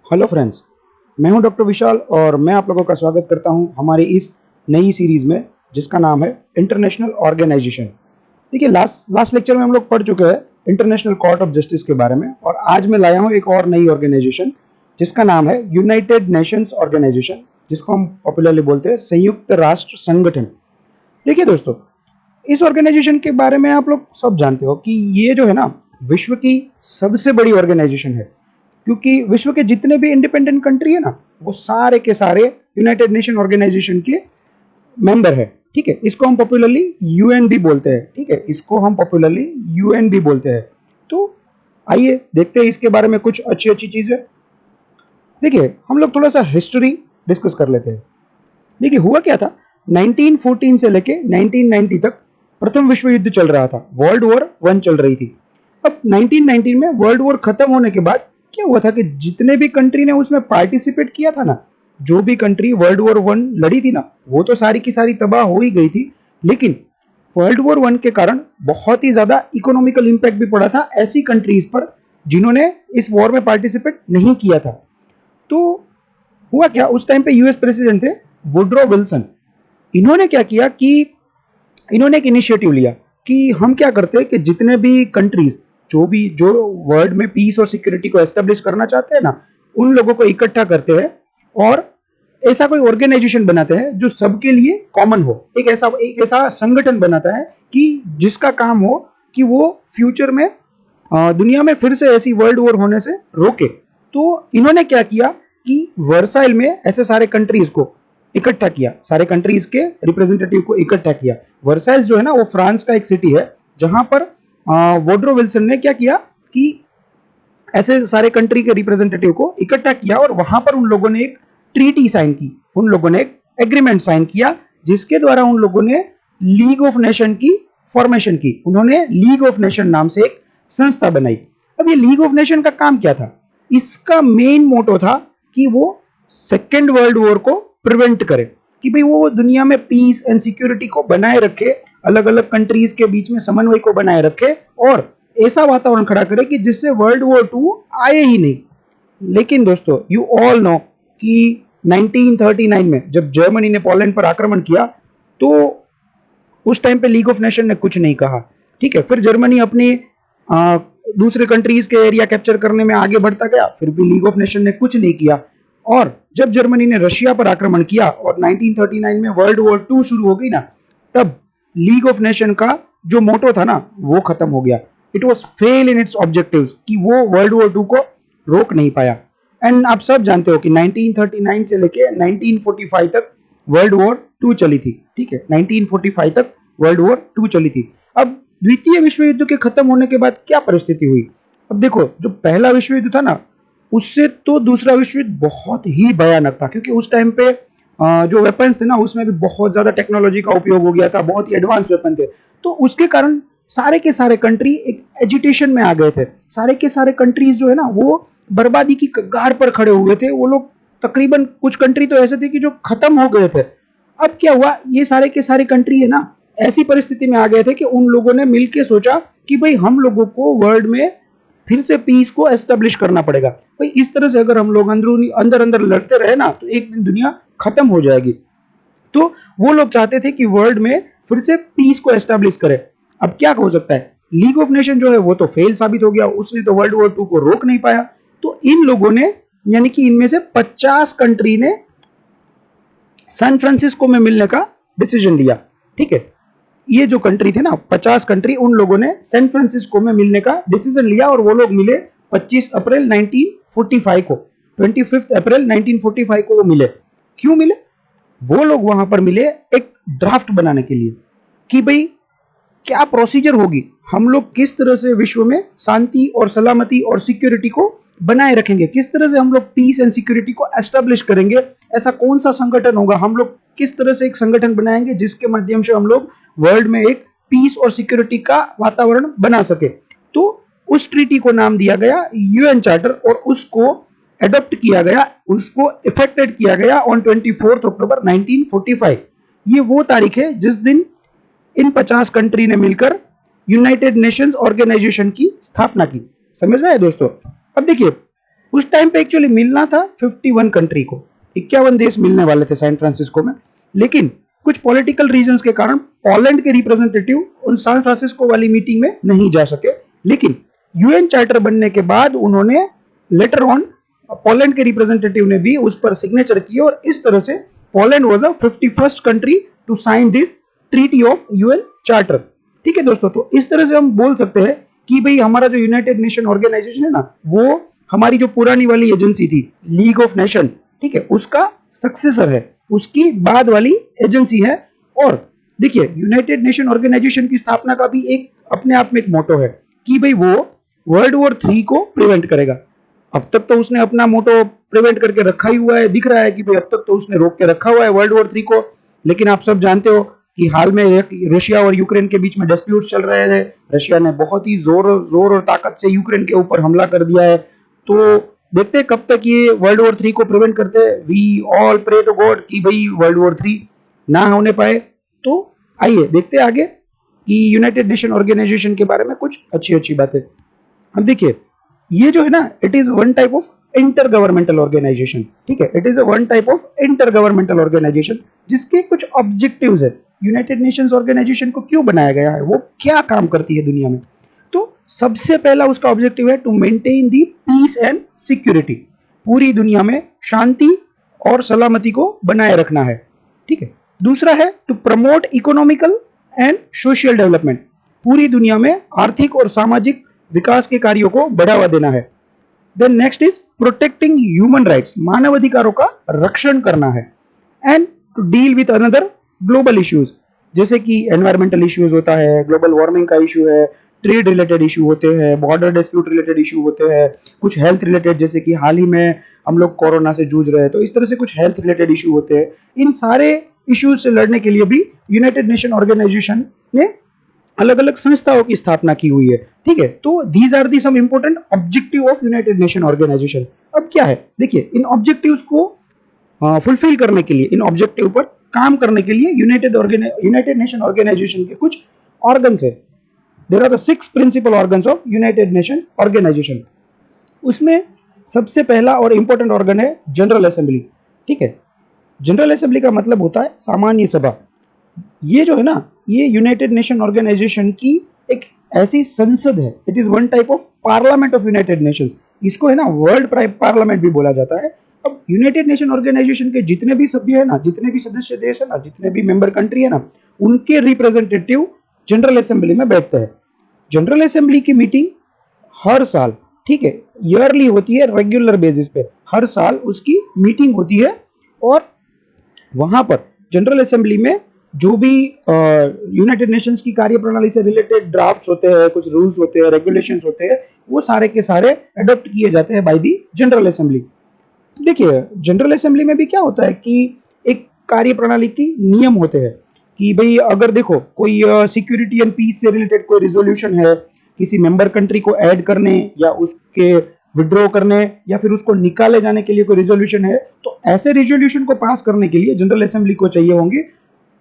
Hello friends, मैं हूं doctor विशाल और मैं आप लोगों का स्वागत करता हूं हमारी इस नई सीरीज़ में जिसका नाम है इंटरनेशनल ऑर्गेनाइजेशन। देखिए, लास्ट लास्ट लेक्चर में हम लोग पढ़ चुके हैं इंटरनेशनल कोर्ट ऑफ जस्टिस के बारे में और आज मैं लाया हूं एक और नई ऑर्गेनाइजेशन जिसका नाम है यूनाइटेड नेशंस ऑर्गेनाइजेशन, जिसको हम पॉपुलरली बोलते हैं संयुक्त राष्ट्र संगठन। देखिए दोस्तों, इस ऑर्गेनाइजेशन के बारे में आप लोग सब जानते हो कि ये जो है ना, विश्व की सबसे बड़ी ऑर्गेनाइजेशन है, क्योंकि विश्व के जितने भी इंडिपेंडेंट कंट्री है ना, वो सारे के सारे यूनाइटेड नेशन ऑर्गेनाइजेशन के मेंबर है। ठीक है, इसको हम पॉपुलरली यूएन भी बोलते हैं। ठीक है, इसको हम पॉपुलरली यूएन भी बोलते हैं। तो आइए देखते हैं इसके बारे में कुछ अच्छी अच्छी चीजें। देखिए, हम लोग थोड़ा सा हिस्ट्री डिस्कस कर लेते हैं। देखिए, हुआ क्या था, 1914 से लेके 1990 तक प्रथम विश्व युद्ध चल रहा था, वर्ल्ड वॉर वन चल रही थी। अब 1919 में वर्ल्ड वॉर खत्म होने के बाद क्या हुआ था कि जितने भी कंट्री ने उसमें पार्टिसिपेट किया था ना, जो भी कंट्री वर्ल्ड वॉर वन लड़ी थी ना, वो तो सारी की सारी तबाह हो ही गई थी। लेकिन वर्ल्ड वॉर वन के कारण बहुत ही ज्यादा इकोनॉमिकल इंपैक्ट भी पड़ा था ऐसी कंट्रीज पर जिन्होंने इस वॉर में पार्टिसिपेट नहीं किया था। तो हुआ क्या, उस टाइम पे यूएस प्रेसिडेंट थे वुड्रो विल्सन। इन्होंने क्या किया कि इन्होंने एक इनिशिएटिव लिया कि हम क्या करते हैं कि जितने भी कंट्रीज जो वर्ल्ड में पीस और सिक्योरिटी को एस्टेब्लिश करना चाहते हैं ना, उन लोगों को इकट्ठा करते हैं और ऐसा कोई ऑर्गेनाइजेशन बनाते हैं जो सबके लिए कॉमन हो। एक ऐसा संगठन बनाता है कि जिसका काम हो कि वो फ्यूचर में दुनिया में फिर से ऐसी वर्ल्ड वॉर होने से रोके। तो इन्होंने क्या किया कि वर्साइल में ऐसे सारे कंट्रीज को इकट्ठा किया, सारे कंट्रीज के रिप्रेजेंटेटिव को इकट्ठा किया। वर्साइल्स जो है ना, वो फ्रांस का एक सिटी है जहां पर वुड्रो विल्सन ने क्या किया कि ऐसे सारे कंट्री के रिप्रेजेंटेटिव को इकट्ठा किया और वहां पर उन लोगों ने एक ट्रीटी साइन की, उन लोगों ने एक एग्रीमेंट साइन किया जिसके द्वारा उन लोगों ने लीग ऑफ नेशन की फॉर्मेशन की। उन्होंने लीग ऑफ नेशन नाम से एक संस्था बनाई। अब ये लीग ऑफ नेशन का काम क्या था, इसका मेन मोटो था कि वो सेकेंड वर्ल्ड वॉर को प्रिवेंट करे, कि भाई वो दुनिया में पीस एंड सिक्योरिटी को बनाए रखे, अलग अलग कंट्रीज के बीच में समन्वय को बनाए रखे और ऐसा वातावरण खड़ा करे कि जिससे वर्ल्ड वॉर टू आए ही नहीं। लेकिन दोस्तों, यू ऑल नो कि 1939 में जब जर्मनी ने पोलैंड पर आक्रमण किया तो उस टाइम पे लीग ऑफ नेशन ने कुछ नहीं कहा। ठीक है, फिर जर्मनी अपनी दूसरे कंट्रीज के एरिया कैप्चर करने में आगे बढ़ता गया, फिर भी लीग ऑफ नेशन ने कुछ नहीं किया। और जब जर्मनी ने रशिया पर आक्रमण किया और 1939 में वर्ल्ड वॉर टू शुरू हो गई ना, तब लीग ऑफ नेशन का जो मोटो था ना, वो खत्म हो गया। It was fail in its objectives, कि वो वर्ल्ड वॉर टू को रोक नहीं पाया। एंड आप सब जानते हो कि 1939 से लेके 1945 तक वर्ल्ड वॉर टू चली थी। ठीक है, 1945 तक वर्ल्ड वॉर टू चली थी। अब द्वितीय विश्व युद्ध के खत्म होने के बाद क्या परिस्थिति हुई, अब देखो, जो पहला विश्व युद्ध था ना, उससे तो दूसरा विश्व युद्ध बहुत ही भयानक था, क्योंकि उस टाइम पे जो वेपन्स थे ना, उसमें भी बहुत ज्यादा टेक्नोलॉजी का उपयोग हो गया था, बहुत ही एडवांस वेपन थे। तो उसके कारण सारे के सारे कंट्री एक एजिटेशन में आ गए थे। सारे के सारे कंट्रीज जो है ना, वो बर्बादी की कगार पर खड़े हुए थे। वो लोग तकरीबन, कुछ कंट्री तो ऐसे थे कि जो खत्म हो गए थे। अब क्या हुआ, ये सारे के सारे कंट्री है ना, ऐसी परिस्थिति में आ गए थे कि उन लोगों ने मिलकर सोचा कि भाई हम लोगों को वर्ल्ड में फिर से पीस को एस्टेब्लिश करना पड़ेगा। भाई इस तरह से अगर हम लोग अंदरूनी अंदर अंदर लड़ते रहे ना, तो एक दिन दुनिया खत्म हो जाएगी। तो वो लोग चाहते थे कि वर्ल्ड में फिर से पीस को एस्टेब्लिश करे। अब क्या हो सकता है, लीग ऑफ नेशन जो है वो तो फेल साबित हो गया, उसने तो वर्ल्ड वॉर टू को रोक नहीं पाया। तो इन लोगों ने, यानी कि इनमें से 50 कंट्री ने सैन फ्रांसिस्को में मिलने का डिसीजन लिया। ठीक है, ये जो कंट्री थे ना, 50 कंट्री, उन लोगों ने सैन फ्रांसिस्को में मिलने का डिसीजन लिया और वो लोग मिले 25 अप्रैल 1945 को। 25 अप्रैल 1945 को वो मिले। क्यों मिले, वो लोग वहां पर मिले एक ड्राफ्ट बनाने के लिए कि भाई क्या प्रोसीजर होगी, हम लोग किस तरह से विश्व में शांति और सलामती और सिक्योरिटी को बनाए रखेंगे, किस तरह से हम लोग पीस एंड सिक्योरिटी को एस्टेब्लिश करेंगे, ऐसा कौन सा संगठन होगा, हम लोग किस तरह से एक संगठन बनाएंगे जिसके माध्यम से हम लोग वर्ल्ड में एक पीस और सिक्योरिटी का वातावरण बना सके। तो उस ट्रीटी को नाम दिया गया यूएन चार्टर और उसको एडॉप्ट किया गया, उसको इफेक्टेड किया गया ऑन 24 अक्टूबर 1945। ये वो तारीख है जिस दिन इन 50 कंट्री ने मिलकर यूनाइटेड नेशंस ऑर्गेनाइजेशन की स्थापना की। समझ रहे हैं दोस्तों। अब देखिए, उस टाइम पे एक्चुअली मिलना था 51 कंट्री को, 51 देश मिलने वाले थे सैन फ्रांसिस्को में, लेकिन कुछ पॉलिटिकल रीजंस के कारण पोलैंड के रिप्रेजेंटेटिव उन सैन फ्रांसिस्को वाली मीटिंग में नहीं जा सके। लेकिन यूएन चार्टर बनने के बाद उन्होंने लेटर ऑन पोलैंड के रिप्रेजेंटेटिव ने भी उस पर सिग्नेचर किए और इस तरह से Poland was the 51st country to sign this treaty of UN charter. ठीक है दोस्तों, तो इस तरह से हम बोल सकते हैं कि भाई हमारा जो यूनाइटेड नेशन ऑर्गेनाइजेशन है ना, वो हमारी जो पुरानी वाली एजेंसी थी लीग ऑफ नेशन, ठीक है, उसका सक्सेसर है, उसकी बाद वाली एजेंसी है। और देखिए यूनाइटेड नेशन ऑर्गेनाइजेशन की स्थापना का भी एक अपने आप में एक मोटो है कि भाई वो वर्ल्ड वॉर 3 को प्रिवेंट करेगा। अब तक तो उसने अपना मोटो प्रिवेंट करके रखा ही हुआ है, दिख रहा है कि भाई अब तक तो उसने रोक के रखा हुआ है वर्ल्ड वॉर 3 को। लेकिन आप सब जानते हो कि हाल में रशिया और यूक्रेन के बीच में डिस्प्यूट्स चल रहे हैं। रशिया ने बहुत ही जोर और ताकत से यूक्रेन के ऊपर हमला कर दिया है। तो देखते हैं कब तक ये वर्ल्ड वॉर 3 को प्रिवेंट करते हैं। We all pray to God कि भाई वर्ल्ड वॉर 3 ना होने पाए। तो आइए देखते हैं आगे कि यूनाइटेड नेशन ऑर्गेनाइजेशन के बारे में कुछ अच्छी अच्छी बातें। अब देखिए ये जो है ना, it is one type of intergovernmental organisation. ठीक है, it is a one type of intergovernmental organisation जिसके कुछ ऑब्जेक्टिव्स है। यूनाइटेड नेशंस ऑर्गेनाइजेशन को क्यों बनाया गया है, वो क्या काम करती है दुनिया में। तो सबसे पहला उसका ऑब्जेक्टिव है to maintain the peace and security. पूरी दुनिया में शांति और सलामती को बनाए रखना है। ठीक है, दूसरा है to promote economical and social development. पूरी दुनिया में आर्थिक और सामाजिक विकास के कार्यों को बढ़ावा देना है। Then next is protecting human rights, मानव अधिकारों का रक्षण करना है। And to deal with another global issues, जैसे कि एनवायरमेंटल इश्यूज होता है, ग्लोबल वार्मिंग का इशू है, ट्रेड रिलेटेड इशू होते हैं, बॉर्डर डिस्प्यूट रिलेटेड इशू होते हैं, कुछ हेल्थ रिलेटेड, जैसे कि हाल ही में हम लोग कोरोना से जूझ रहे हैं, तो इस तरह से कुछ हेल्थ रिलेटेड इशू होते हैं। इन सारे इश्यूज से लड़ने के लिए भी यूनाइटेड नेशन ऑर्गेनाइजेशन ने अलग अलग संस्थाओं की स्थापना की हुई है। ठीक है, तो these are the some important objective of United Nation Organisation. अब क्या है, देखिए इन ऑब्जेक्टिव्स को फुलफिल करने के लिए, इन ऑब्जेक्टिव पर काम करने के लिए यूनाइटेड नेशन ऑर्गेनाइजेशन के कुछ ऑर्गन्स है। There are the 6 principal organs of United Nation Organisation. उसमें सबसे पहला और इंपॉर्टेंट ऑर्गन है जनरल असेंबली। ठीक है, जनरल असेंबली का मतलब होता है सामान्य सभा। ये जो है ना, ये यूनाइटेड नेशन ऑर्गेनाइजेशन की एक ऐसी संसद है। It is one type of parliament of United Nations. इसको है ना वर्ल्ड पार्लियामेंट भी बोला जाता है। अब यूनाइटेड नेशन ऑर्गेनाइजेशन के जितने भी सभ्य है ना, जितने भी सदस्य देश है ना, जितने भी मेंबर कंट्री है ना, उनके रिप्रेजेंटेटिव जनरल असेंबली में बैठते हैं। जनरल असेंबली की मीटिंग हर साल, ठीक है, ईयरली होती है, रेगुलर बेसिस पे हर साल उसकी मीटिंग होती है। और वहां पर जनरल असेंबली में जो भी यूनाइटेड नेशंस की कार्यप्रणाली से रिलेटेड ड्राफ्ट्स होते हैं, कुछ रूल्स होते हैं, रेगुलेशंस होते हैं, वो सारे के सारे अडॉप्ट किए जाते हैं बाय दी जनरल असेंबली। देखिए जनरल असेंबली में भी क्या होता है कि एक कार्यप्रणाली की नियम होते हैं कि भाई अगर देखो कोई सिक्योरिटी एंड पीस से रिलेटेड कोई रिजोल्यूशन है, किसी मेंबर कंट्री को ऐड करने या उसके विड्रॉ करने या फिर उसको निकाले जाने के लिए कोई रिजोल्यूशन है, तो ऐसे रिजोल्यूशन को पास करने के लिए जनरल असेंबली को चाहिए होंगी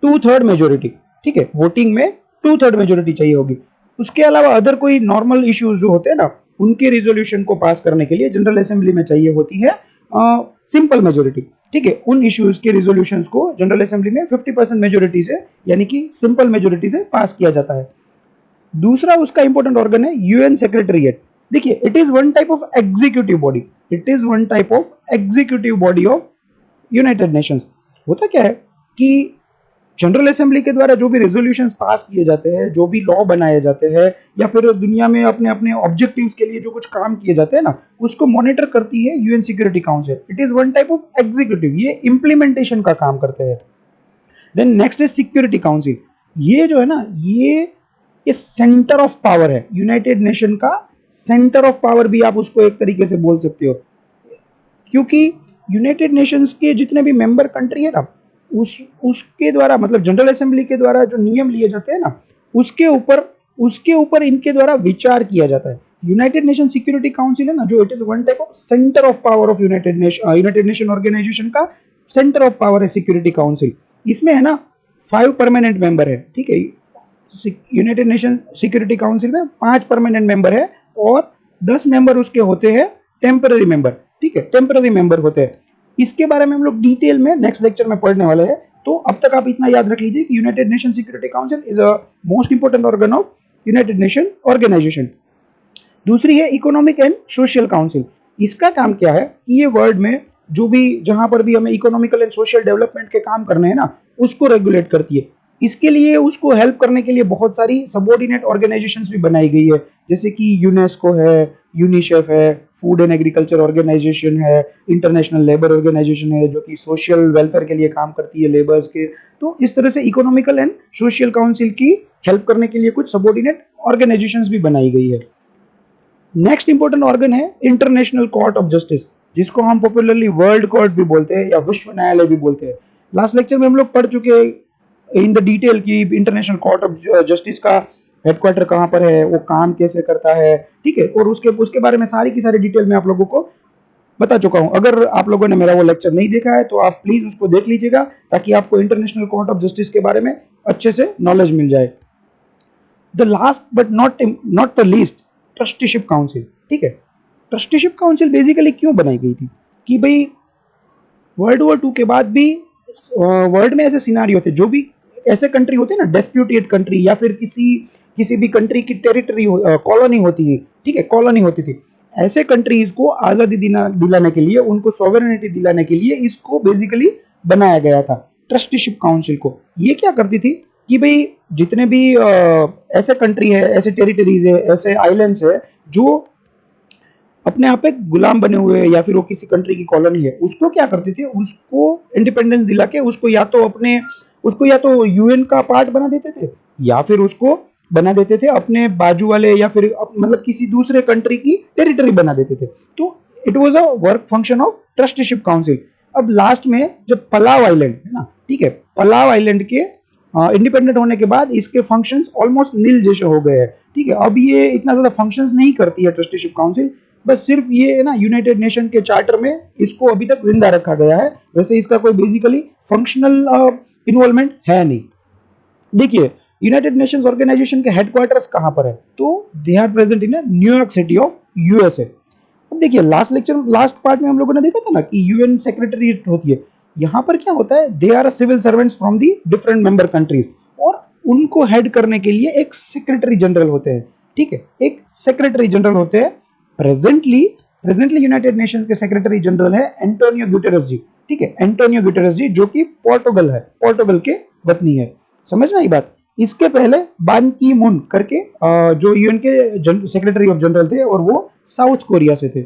2/3 मेजोरिटी। ठीक है, वोटिंग में 2/3 मेजोरिटी चाहिए होगी। उसके अलावा अदर कोई नॉर्मल इश्यूज जो होते हैं ना, उनके रिजोल्यूशन को पास करने के लिए जनरल असेंबली में चाहिए होती है सिंपल मेजोरिटी। ठीक है, उन इश्यूज के रिजोल्यूशंस को जनरल असेंबली में 50% मेजोरिटी से, यानी कि सिंपल मेजोरिटी से पास किया जाता है। दूसरा उसका इंपॉर्टेंट ऑर्गन है यूएन सेक्रेटरीट। देखिए it is one type of executive body. It is one type of executive body of United Nations. होता क्या है कि जनरल असेंबली के द्वारा जो भी रेजोल्यूशंस पास किए जाते हैं, जो भी लॉ बनाए जाते हैं, या फिर दुनिया में अपने अपने ऑब्जेक्टिव्स के लिए जो कुछ काम किए जाते हैं ना, उसको मॉनिटर करती है UN Security Council. It is one type of executive, ये इंप्लीमेंटेशन का काम करते हैं। Then next is Security Council. ये जो है ना, ये सेंटर ऑफ पावर है यूनाइटेड नेशन का। सेंटर ऑफ पावर भी आप उसको एक तरीके से बोल सकते हो, क्योंकि यूनाइटेड नेशंस के जितने भी मेंबर कंट्री है ना, उसके द्वारा, मतलब जनरल असेंबली के द्वारा जो नियम लिए जाते हैं ना, उसके ऊपर इनके द्वारा विचार किया जाता है। यूनाइटेड नेशन सिक्योरिटी काउंसिल है ना, जो it is one type of centre of power of United Nation Organisation का सेंटर ऑफ पावर है सिक्योरिटी काउंसिल। इसमें है ना 5 परमानेंट मेंबर है। ठीक है, यूनाइटेड नेशन सिक्योरिटी काउंसिल में 5 परमानेंट मेंबर है और 10 मेंबर उसके होते हैं टेम्पररी मेंबर, ठीक है, टेम्पररी मेंबर होते हैं। इसके बारे में हम लोग डिटेल में नेक्स्ट लेक्चर में पढ़ने वाले हैं। तो अब तक आप इतना याद रख लीजिए कि United Nation Security Council is a most important organ of United Nation Organisation. दूसरी है इकोनॉमिक एंड सोशल काउंसिल। इसका काम क्या है कि ये वर्ल्ड में जो भी जहां पर भी हमें इकोनॉमिकल एंड सोशल डेवलपमेंट के काम करने हैं ना, उसको रेगुलेट करती है। इसके लिए उसको हेल्प करने के लिए बहुत सारी सबऑर्डिनेट ऑर्गेनाइजेशंस भी बनाई गई है, जैसे कि यूनेस्को है, यूनिसेफ है, फूड एंड एग्रीकल्चर ऑर्गेनाइजेशन है, इंटरनेशनल लेबर ऑर्गेनाइजेशन है जो कि सोशल वेलफेयर के लिए काम करती है लेबर्स के। तो इस तरह से इकोनॉमिकल एंड सोशल काउंसिल की हेल्प करने के लिए कुछ सबऑर्डिनेट ऑर्गेनाइजेशंस भी बनाई गई है। नेक्स्ट इंपॉर्टेंट ऑर्गन है इंटरनेशनल कोर्ट ऑफ जस्टिस, जिसको हम पॉपुलरली वर्ल्ड कोर्ट भी बोलते हैं या विश्व न्यायालय भी बोलते हैं। लास्ट लेक्चर में हम लोग पढ़ चुके हैं इन द डिटेल की इंटरनेशनल कोर्ट ऑफ जस्टिस का हेडक्वार्टर कहाँ पर है, वो काम कैसे करता है, ठीक है, और उसके उसके बारे में सारी की सारी डिटेल में आप लोगों को बता चुका हूं। अगर आप लोगों ने मेरा वो लेक्चर नहीं देखा है तो आप प्लीज उसको देख लीजिएगा, ताकि आपको इंटरनेशनल कोर्ट ऑफ जस्टिस के बारे में अच्छे से नॉलेज मिल जाए। The last but not the least, trusteeship council, ठीक है। ट्रस्टीशिप काउंसिल बेसिकली क्यों बनाई गई थी कि भाई वर्ल्ड वॉर 2 के बाद भी वर्ल्ड में ऐसे सिनारियो थे, जो भी ऐसे कंट्री होते हैं ना, डिस्प्यूटेड कंट्री या फिर किसी भी कंट्री की टेरिटरी कॉलोनी होती है, ठीक है, कॉलोनी होती थी। ऐसे कंट्रीज को आजादी दिलाने के लिए, उनको सॉवरेनिटी दिलाने के लिए इसको बेसिकली बनाया गया था, ट्रस्टीशिप काउंसिल को। ये क्या करती थी कि भाई जितने भी ऐसे कंट्री है, ऐसे टेरिटरीज है, ऐसे आइलैंड्स है जो अपने आप एक गुलाम बने हुए हैं या फिर वो किसी कंट्री की कॉलोनी है, उसको क्या करते थे, उसको इंडिपेंडेंस दिला के उसको या तो यूएन का पार्ट बना देते थे, या फिर उसको बना देते थे अपने बाजू वाले या फिर मतलब किसी दूसरे कंट्री की टेरिटरी बना देते थे। तो it was a work function of trusteeship council. अब लास्ट में जब पलाव आइलैंड है ना, ठीक है, पलाव आइलैंड के इंडिपेंडेंट होने के बाद इसके फंक्शंस ऑलमोस्ट नील जैसे हो गए हैं, ठीक है। अब ये इतना ज्यादा फंक्शंस नहीं करती है ट्रस्टीशिप काउंसिल, बस सिर्फ ये ना यूनाइटेड नेशन के चार्टर में इसको अभी तक जिंदा रखा गया है। वैसे इसका कोई बेसिकली फंक्शनल इन्वॉल्वमेंट है नहीं। देखिए यूनाइटेड नेशंस ऑर्गेनाइजेशन के हेडक्वार्टर्स कहां पर है, तो they are present in New York City of USA. अब देखिए लास्ट पार्ट में हम लोगों ने देखा था ना कि यूएन सेक्रेटरीट होती है। यहाँ पर क्या होता है, they are civil servants from the different member countries, और उनको हेड करने के लिए एक सेक्रेटरी जनरल होते हैं, ठीक है, एक सेक्रेटरी जनरल होते हैं। प्रेजेंटली यूनाइटेड नेशंस के सेक्रेटरी जनरल है एंटोनियो गुटेरेस जी, ठीक है, एंटोनियो गुटेरेस जी, जो कि पोर्टुगल के वतनी है। समझ में आई बात। इसके पहले बान की मून करके जो यूएन के सेक्रेटरी ऑफ जनरल थे, और वो साउथ कोरिया से थे।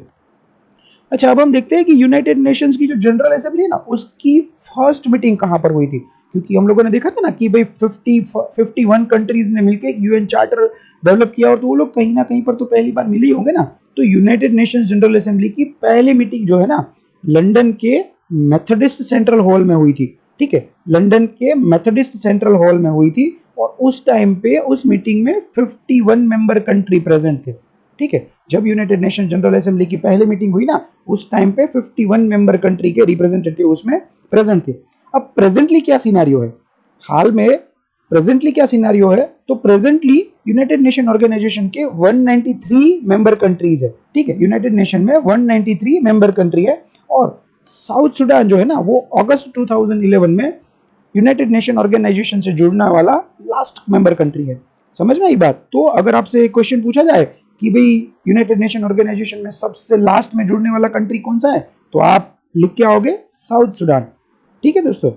अच्छा, अब हम देखते हैं कि यूनाइटेड नेशंस की जो जनरल असेंबली है ना, उसकी फर्स्ट मीटिंग कहां पर हुई थी। क्योंकि हम लोगों ने देखा था ना कि भाई 51 कंट्रीज ने मिलकर एक यूएन चार्टर डेवलप किया, और तो वो लोग कहीं ना कहीं पर तो पहली बार मिले होंगे ना। तो यूनाइटेड नेशंस जनरल असेंबली की पहली मीटिंग जो है ना, लंदन के मेथोडिस्ट सेंट्रल हॉल में हुई थी, ठीक है, लंदन के मेथोडिस्ट सेंट्रल हॉल में हुई थी। और उस टाइम पे उस मीटिंग में 51 मेंबर कंट्री प्रेजेंट थे, ठीक है। जब यूनाइटेड नेशन जनरल असेंबली की पहली मीटिंग हुई ना, उस टाइम पे 51 मेंबर कंट्री के रिप्रेजेंटेटिव उसमें प्रेजेंट थे। अब प्रेजेंटली क्या सिनेरियो है, हाल में प्रेजेंटली क्या सिनेरियो है, तो प्रेजेंटली यूनाइटेड नेशन ऑर्गेनाइजेशन के 193 मेंबर कंट्रीज है, ठीक है, यूनाइटेड नेशन में 193 मेंबर कंट्री है। और साउथ सुडान जो है ना, वो अगस्त 2011 में यूनाइटेड नेशन ऑर्गेनाइजेशन से जुड़ने वाला लास्ट मेंबर कंट्री है। समझ में आई बात। तो अगर आपसे एक क्वेश्चन पूछा जाए कि भाई यूनाइटेड नेशन ऑर्गेनाइजेशन में सबसे लास्ट में जुड़ने वाला कंट्री कौन सा है, तो आप लिख के आओगे साउथ सुडान, ठीक है दोस्तों।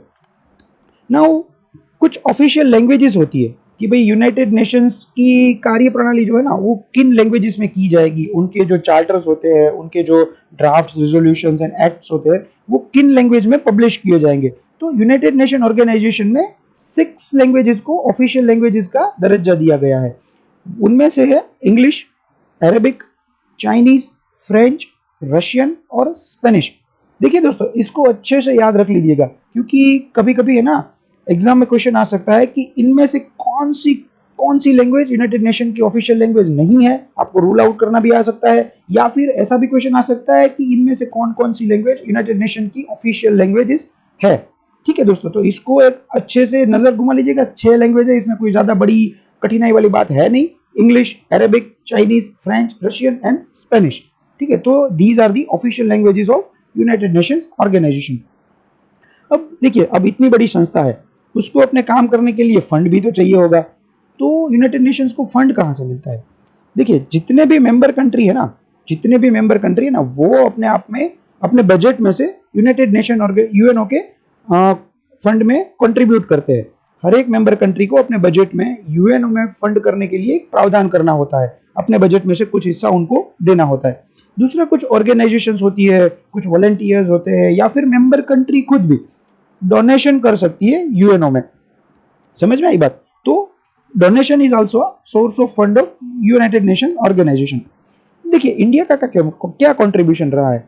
नाउ कुछ ऑफिशियल लैंग्वेजेस होती है कि भाई यूनाइटेड नेशंस की कार्य प्रणाली जो है ना, वो किन लैंग्वेजेस में की जाएगी, उनके जो चार्टर्स होते हैं, उनके जो ड्राफ्ट्स, रिजोल्यूशंस एंड एक्ट्स होते हैं, वो किन लैंग्वेज में पब्लिश किए जाएंगे। तो यूनाइटेड नेशन ऑर्गेनाइजेशन में 6 लैंग्वेजेस को ऑफिशियल लैंग्वेजेस का दर्जा दिया गया है। उनमें से है English, Arabic, Chinese, French, Russian और स्पेनिश। देखिए दोस्तों, इसको अच्छे से याद रख लीजिएगा, क्योंकि कभी कभी है ना एग्जाम में क्वेश्चन आ सकता है कि इनमें से कौन सी लैंग्वेज यूनाइटेड नेशन की ऑफिशियल लैंग्वेज नहीं है। आपको रूल आउट करना भी आ सकता है, या फिर ऐसा भी क्वेश्चन आ सकता है कि इनमें से कौन सी लैंग्वेज यूनाइटेड नेशन की ऑफिशियल लैंग्वेजेस है, ठीक है दोस्तों। तो इसको एक अच्छे से नजर घुमा लीजिएगा। 6 लैंग्वेज है, इसमें कोई ज्यादा बड़ी कठिनाई वाली बात है नहीं। English, Arabic, Chinese, French, Russian and Spanish. ठीक है, तो these are the official languages of United Nations Organisation. अब देखिए, अब इतनी बड़ी संस्था है, उसको अपने काम करने के लिए फंड भी तो चाहिए होगा, तो यूनाइटेड नेशंस को फंड कहाँ से मिलता है? देखिए, जितने भी मेंबर कंट्री है ना, जितने भी मेंबर कंट्री है ना, वो अपने आप में अपने बजट में से यूनाइटेड नेशन और यूएनओ के फंड में कंट्रीब्यूट करते हैं। हर एक मेंबर कंट्री को अपने बजट में यूएनओ में फंड करने के लिए एक प्रावधान करना होता है, अपने बजट में से कुछ हिस्सा उनको देना होता है। दूसरा, कुछ ऑर्गेनाइजेशंस होती है, कुछ वॉलंटियर्स होते हैं, या फिर मेंबर कंट्री खुद भी डोनेशन कर सकती है यूएनओ में। समझ में आई बात? तो donation is also source of fund of United Nation Organisation. देखिए, इंडिया का क्या कंट्रीब्यूशन रहा है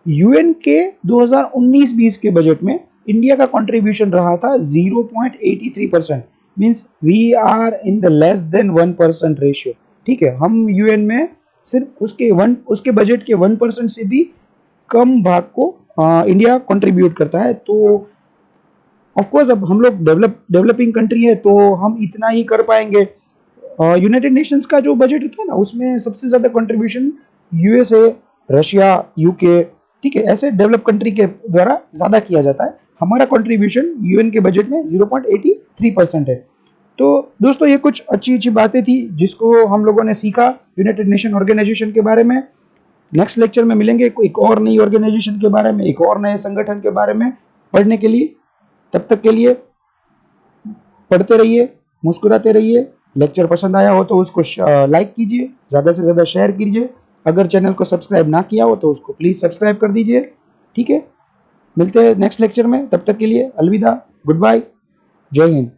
यूएन के 2019-20 के बजट में? इंडिया का कंट्रीब्यूशन रहा था 0.83%, means we are in the less than 1% ratio. ठीक है, हम यूएन में सिर्फ उसके बजट के 1% से भी कम भाग को इंडिया कंट्रीब्यूट करता है। तो ऑफ कोर्स अब हम लोग डेवलपिंग कंट्री है, तो हम इतना ही कर पाएंगे। यूनाइटेड नेशंस का जो बजट होता है ना, उसमें सबसे ज्यादा कंट्रीब्यूशन यूएसए, रशिया, यूके, ठीक है, ऐसे डेवलप कंट्री के द्वारा ज्यादा किया जाता है। हमारा कंट्रीब्यूशन यूएन के बजट में 0.83% है। तो दोस्तों, ये कुछ अच्छी अच्छी बातें थी जिसको हम लोगों ने सीखा यूनाइटेड नेशन ऑर्गेनाइजेशन के बारे में। नेक्स्ट लेक्चर में मिलेंगे एक और नई ऑर्गेनाइजेशन के बारे में, एक और नए संगठन के बारे में पढ़ने के लिए। तब तक के लिए पढ़ते रहिए, मुस्कुराते रहिए। लेक्चर पसंद आया हो तो उसको लाइक कीजिए, ज़्यादा से ज़्यादा शेयर कीजिए। अगर चैनल को सब्सक्राइब ना किया हो तो उसको प्लीज़ सब्सक्राइब कर दीजिए। ठीक है, मिलते हैं नेक्स्ट लेक्चर में। तब तक के लिए अलविदा, गुड बाय, जय हिंद।